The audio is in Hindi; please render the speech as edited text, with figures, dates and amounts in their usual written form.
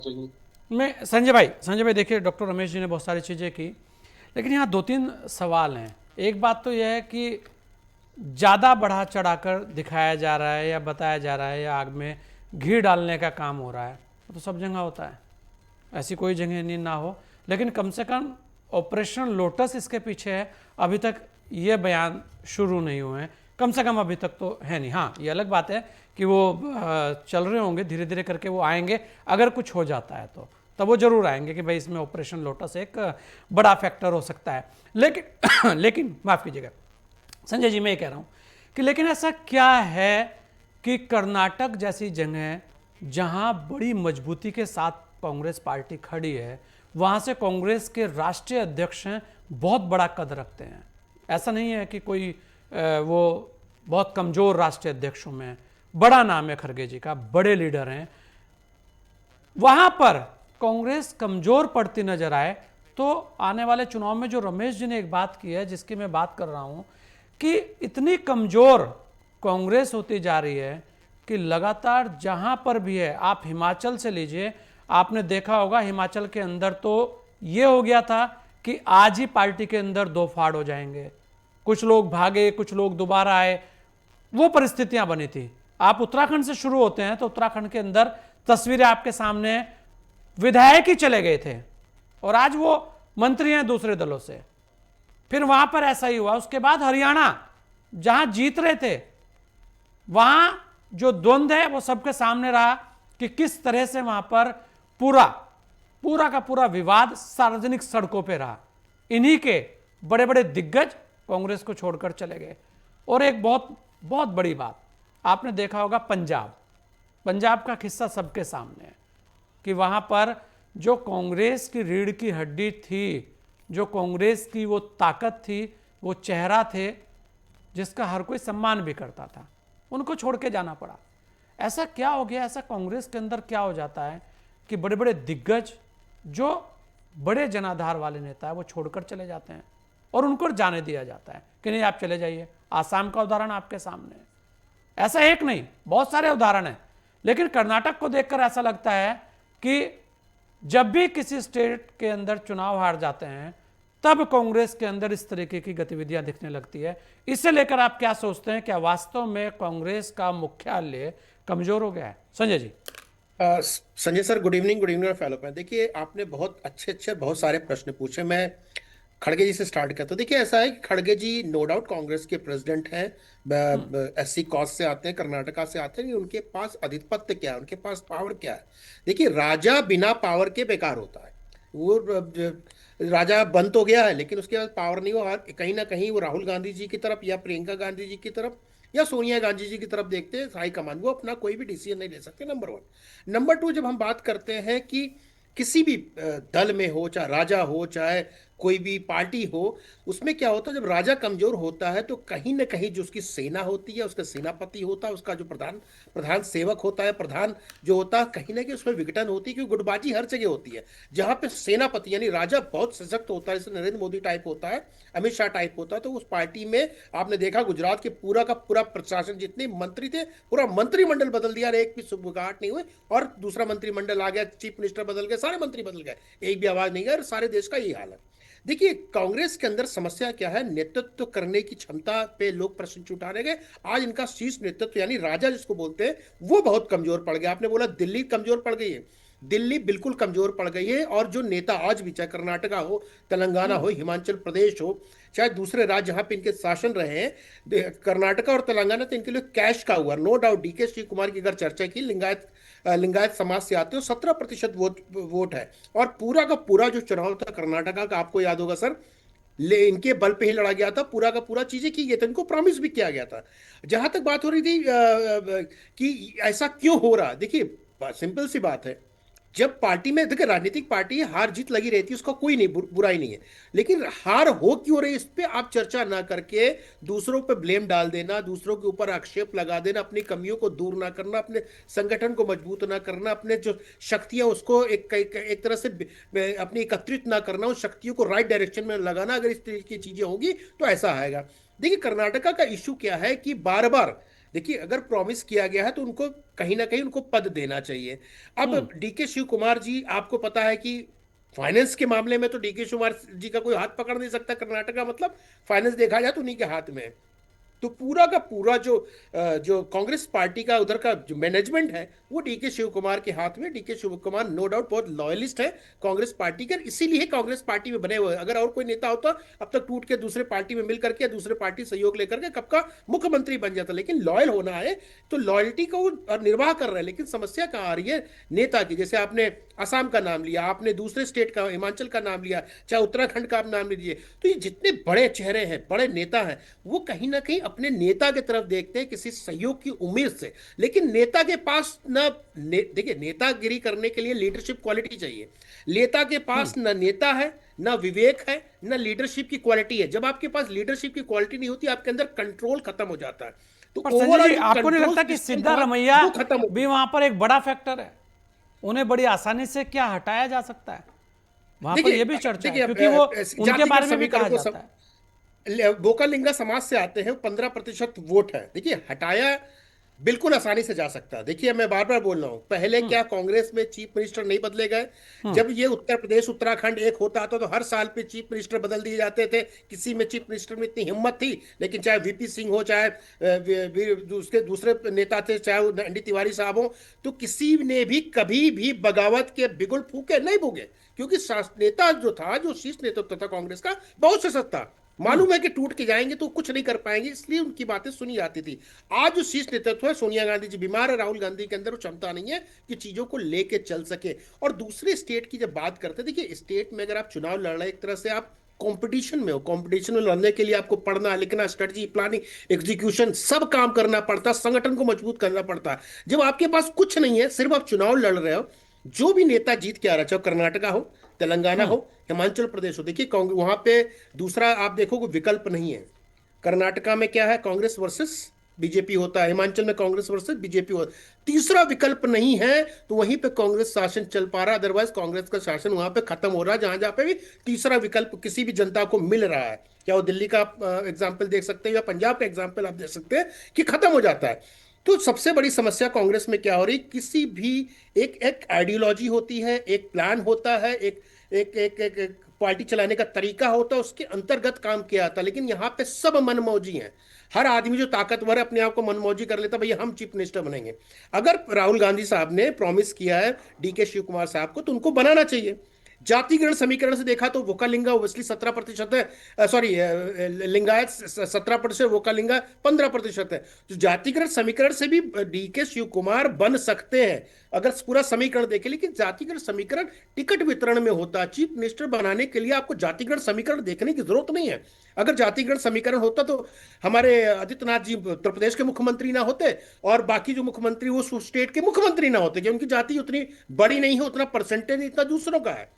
चाहिए। मैं संजय भाई देखिए, डॉक्टर रमेश जी ने बहुत सारी चीज़ें की, लेकिन यहाँ दो तीन सवाल हैं। एक बात तो यह है कि ज़्यादा बढ़ा चढ़ाकर दिखाया जा रहा है या बताया जा रहा है या आग में घी डालने का काम हो रहा है, वो तो सब जगह होता है, ऐसी कोई जगह नहीं ना हो। लेकिन कम से कम ऑपरेशन लोटस इसके पीछे है, अभी तक ये बयान शुरू नहीं हुए हैं, कम से कम अभी तक तो है नहीं। हाँ, ये अलग बात है कि वो चल रहे होंगे, धीरे धीरे करके वो आएंगे, अगर कुछ हो जाता है तो तब वो जरूर आएंगे कि भाई इसमें ऑपरेशन लोटस एक बड़ा फैक्टर हो सकता है। लेकिन लेकिन माफ़ कीजिएगा संजय जी, मैं ये कह रहा हूँ कि लेकिन ऐसा क्या है कि कर्नाटक जैसी जगह जहाँ बड़ी मजबूती के साथ कांग्रेस पार्टी खड़ी है, वहाँ से कांग्रेस के राष्ट्रीय अध्यक्ष हैं, बहुत बड़ा कद रखते हैं। ऐसा नहीं है कि कोई वो बहुत कमज़ोर राष्ट्रीय अध्यक्षों में, बड़ा नाम है खड़गे जी का, बड़े लीडर हैं। वहाँ पर कांग्रेस कमज़ोर पड़ती नजर आए तो आने वाले चुनाव में जो रमेश जी ने एक बात की है, जिसकी मैं बात कर रहा हूँ, कि इतनी कमज़ोर कांग्रेस होती जा रही है कि लगातार जहां पर भी है, आप हिमाचल से लीजिए, आपने देखा होगा हिमाचल के अंदर तो ये हो गया था कि आज ही पार्टी के अंदर दो फाड़ हो जाएंगे, कुछ लोग भागे, कुछ लोग दोबारा आए, वो परिस्थितियां बनी थी। आप उत्तराखंड से शुरू होते हैं तो उत्तराखंड के अंदर तस्वीरें आपके सामने, विधायक ही चले गए थे और आज वो मंत्री हैं दूसरे दलों से। फिर वहां पर ऐसा ही हुआ। उसके बाद हरियाणा जहां जीत रहे थे, वहां जो द्वंद्व है वो सबके सामने रहा कि किस तरह से वहां पर पूरा पूरा का पूरा विवाद सार्वजनिक सड़कों पे रहा। इन्हीं के बड़े बड़े दिग्गज कांग्रेस को छोड़कर चले गए। और एक बहुत बहुत बड़ी बात आपने देखा होगा, पंजाब का किस्सा सबके सामने है कि वहां पर जो कांग्रेस की रीढ़ की हड्डी थी, जो कांग्रेस की वो ताकत थी, वो चेहरा थे जिसका हर कोई सम्मान भी करता था, उनको छोड़ के जाना पड़ा। ऐसा क्या हो गया, ऐसा कांग्रेस के अंदर क्या हो जाता है कि बड़े बड़े दिग्गज जो बड़े जनाधार वाले नेता है वो छोड़कर चले जाते हैं और उनको जाने दिया जाता है कि नहीं आप चले जाइए। आसाम का उदाहरण आपके सामने है। ऐसा एक नहीं, बहुत सारे उदाहरण हैं। लेकिन कर्नाटक को देखकर ऐसा लगता है कि जब भी किसी स्टेट के अंदर चुनाव हार जाते हैं तब कांग्रेस के अंदर इस तरीके की गतिविधियां दिखने लगती है। इसे लेकर आप क्या सोचते हैं, क्या वास्तव में कांग्रेस का मुख्यालय कमजोर हो गया है? Sanjay ji. Sanjay sir, good evening फैलो पे। देखिए, आपने बहुत अच्छे अच्छे बहुत सारे प्रश्न पूछे। मैं खड़गे जी से स्टार्ट करता हूँ। देखिए, ऐसा है कि खड़गे जी नो डाउट कांग्रेस के प्रेसिडेंट हैं, एससी कॉस्ट से आते हैं, कर्नाटका से आते हैं। उनके पास आधिपत्य क्या है, उनके पास पावर क्या है? देखिए, राजा बिना पावर के बेकार होता है। वो राजा बन तो गया है लेकिन उसके पास पावर नहीं हो। कहीं ना कहीं वो राहुल गांधी जी की तरफ या प्रियंका गांधी जी की तरफ या सोनिया गांधी जी की तरफ देखते हैं हाई कमान, वो अपना कोई भी डिसीजन नहीं ले सकते, नंबर वन। नंबर टू, जब हम बात करते हैं कि किसी भी दल में हो, चाहे राजा हो चाहे कोई भी पार्टी हो, उसमें क्या होता है, जब राजा कमजोर होता है तो कहीं ना कहीं जो उसकी सेना होती है, उसका सेनापति होता है, उसका जो प्रधान प्रधान सेवक होता है, प्रधान जो होता है, कहीं ना कहीं उसमें विघटन होती है। क्योंकि गुटबाजी हर जगह होती है। जहां पे सेनापति यानी राजा बहुत सशक्त होता है, जैसे नरेंद्र मोदी टाइप होता है, अमित शाह टाइप होता है, तो उस पार्टी में आपने देखा गुजरात के पूरा का पूरा प्रशासन, जितने मंत्री थे, पूरा मंत्रिमंडल बदल दिया, एक भी सुबगाहट नहीं हुई। और दूसरा मंत्रिमंडल आ गया, चीफ मिनिस्टर बदल गए, सारे मंत्री बदल गए, एक भी आवाज नहीं गया। सारे देश का यही हाल है। देखिए, कांग्रेस के अंदर समस्या क्या है, नेतृत्व करने की क्षमता पे लोग प्रश्न उठाने गए। आज इनका शीर्ष नेतृत्व यानी राजा जिसको बोलते हैं, वो बहुत कमजोर पड़ गया। आपने बोला दिल्ली कमजोर पड़ गई है, दिल्ली बिल्कुल कमजोर पड़ गई है। और जो नेता आज भी, चाहे कर्नाटका हो, तेलंगाना हो, हिमाचल प्रदेश हो, चाहे दूसरे राज्य जहां पे इनके शासन रहे हैं, कर्नाटका और तेलंगाना, तो इनके लिए कैश का हुआ। No doubt DK Shri Kumar की अगर चर्चा की, लिंगायत समाज से आते हो, 17% वोट है। और पूरा का पूरा जो चुनाव था कर्नाटका का, आपको याद होगा सर, ले इनके बल पे ही लड़ा गया था। पूरा का पूरा चीजें की गई थी, इनको प्रॉमिस भी किया गया था। जहां तक बात हो रही थी कि ऐसा क्यों हो रहा, देखिए सिंपल सी बात है। जब पार्टी में, देखिए राजनीतिक पार्टी है, हार जीत लगी रहती है, उसका कोई नहीं बुराई नहीं है। लेकिन हार हो क्यों रही, इस पे आप चर्चा ना करके दूसरों पे ब्लेम डाल देना, दूसरों के ऊपर आक्षेप लगा देना, अपनी कमियों को दूर ना करना, अपने संगठन को मजबूत ना करना, अपने जो शक्तियां उसको एक तरह से अपनी एकत्रित ना करना, उन शक्तियों को राइट डायरेक्शन में लगाना, अगर इस तरह की चीजें होंगी तो ऐसा आएगा। देखिए, कर्नाटका का इश्यू क्या है कि बार बार देखिए अगर प्रॉमिस किया गया है तो उनको कहीं ना कहीं उनको पद देना चाहिए। अब डीके शिव कुमार जी, आपको पता है कि फाइनेंस के मामले में तो डीके शिव कुमार जी का कोई हाथ पकड़ नहीं सकता। कर्नाटका मतलब फाइनेंस देखा जाए तो उन्हीं के हाथ में है। तो पूरा का पूरा जो कांग्रेस पार्टी का उधर का जो मैनेजमेंट है वो डीके शिव कुमार के हाथ में। DK Shiv Kumar no doubt बहुत लॉयलिस्ट है कांग्रेस पार्टी के, इसीलिए कांग्रेस पार्टी में बने हुए हैं। अगर और कोई नेता होता अब तक टूट के दूसरे पार्टी में मिल करके, दूसरे पार्टी सहयोग लेकर के कब का मुख्यमंत्री बन जाता। लेकिन लॉयल होना है तो लॉयल्टी को निर्वाह कर रहे हैं। लेकिन समस्या कहाँ आ रही है नेता की? जैसे आपने असम का नाम लिया, आपने दूसरे स्टेट का हिमाचल का नाम लिया, चाहे उत्तराखंड का आप नाम लीजिए, तो ये जितने बड़े चेहरे हैं, बड़े नेता हैं, वो कहीं ना कहीं अपने नेता की तरफ देखते हैं किसी सहयोग की उम्मीद से। लेकिन नेता के पास देखिए नेतागिरी करने के लिए लीडरशिप क्वालिटी चाहिए। नेता के पास न नेता है, ना विवेक है, ना लीडरशिप की क्वालिटी है। जब आपके पास लीडरशिप की क्वालिटी नहीं होती, आपके अंदर कंट्रोल खत्म हो जाता है। तो पर संजय ओवरऑल जी, जो आपको नहीं कंट्रोल लगता कि सिस्टम था सिद्धारमैया वो खत्म हो भी वहां पर एक बड़ा फैक्टर है? उन्हें बड़ी आसानी से क्या हटाया जा सकता है? वहां पर यह भी चर्चा है, देखिए क्योंकि वो उनके जातिगत बारे में भी समीकरण कहा को जाता है। बोकालिंगा समाज से आते हैं, 15% वोट है। देखिए हटाया बिल्कुल आसानी से जा सकता है। देखिए मैं बार बार बोल रहा हूं, पहले क्या कांग्रेस में चीफ मिनिस्टर नहीं बदले गए? जब ये उत्तर प्रदेश उत्तराखंड एक होता था तो हर साल पे चीफ मिनिस्टर बदल दिए जाते थे। किसी में चीफ मिनिस्टर में इतनी हिम्मत थी, लेकिन चाहे वीपी सिंह हो, चाहे उसके दूसरे नेता थे, चाहे एनडी तिवारी साहब हो, तो किसी ने भी कभी भी बगावत के बिगुल फूके नहीं भूगे। क्योंकि नेता जो था, जो शीर्ष नेतृत्व था कांग्रेस का, बहुत सशक्त था। मालूम है कि टूट के जाएंगे तो कुछ नहीं कर पाएंगे, इसलिए उनकी बातें सुनी जाती थी। आज जो शीर्ष नेतृत्व है, सोनिया गांधी जी बीमार है, राहुल गांधी के अंदर वो क्षमता नहीं है कि चीजों को लेके चल सके। और दूसरे स्टेट की जब बात करते हैं, देखिए स्टेट में अगर आप चुनाव लड़ रहे हैं, एक तरह से आप कंपटीशन में हो। कंपटीशन में लड़ने के लिए आपको पढ़ना लिखना, स्ट्रेटजी प्लानिंग एग्जीक्यूशन सब काम करना पड़ता है, संगठन को मजबूत करना पड़ता है। जब आपके पास कुछ नहीं है, सिर्फ आप चुनाव लड़ रहे हो, जो भी नेता जीत के आ रहा है, चाहे कर्नाटका हो, तेलंगाना हो, हिमाचल प्रदेश हो, देखिए वहां पे दूसरा आप देखो विकल्प नहीं है। कर्नाटका में क्या है? कांग्रेस वर्सेस बीजेपी होता है, हिमाचल में कांग्रेस वर्सेस बीजेपी होता है। तीसरा विकल्प नहीं है, तो वहीं पे कांग्रेस शासन चल पा रहा है। अदरवाइज कांग्रेस का शासन वहां पे खत्म हो रहा है, जहां जहां पे भी तीसरा विकल्प किसी भी जनता को मिल रहा है। क्या वो दिल्ली का एग्जाम्पल देख सकते हैं या पंजाब का एग्जाम्पल आप देख सकते हैं कि खत्म हो जाता है। तो सबसे बड़ी समस्या कांग्रेस में क्या हो रही? किसी भी एक एक आइडियोलॉजी होती है, एक प्लान होता है, एक पार्टी चलाने का तरीका होता है, उसके अंतर्गत काम किया जाता है। लेकिन यहाँ पे सब मनमौजी हैं। हर आदमी जो ताकतवर है अपने आप को मनमौजी कर लेता, भैया हम चीफ मिनिस्टर बनेंगे। अगर राहुल गांधी साहब ने प्रॉमिस किया है डीके शिव कुमार साहब को, तो उनको बनाना चाहिए। जातिगण समीकरण से देखा तो वोकालिंगा ओबियसली 17% है, सॉरी लिंगायत 17%, वोकालिंगा 15% है। तो जातिगण समीकरण से भी डीके शिव कुमार बन सकते हैं अगर पूरा समीकरण देखें। लेकिन जातिगण समीकरण टिकट वितरण में होता है। चीफ मिनिस्टर बनाने के लिए आपको जातिगण समीकरण देखने की जरूरत नहीं है। अगर जातिगण समीकरण होता तो हमारे आदित्यनाथ जी उत्तर प्रदेश के मुख्यमंत्री ना होते, और बाकी जो मुख्यमंत्री वो स्टेट के मुख्यमंत्री ना होते, कि उनकी जाति उतनी बड़ी नहीं है, उतना परसेंटेज इतना दूसरों का है।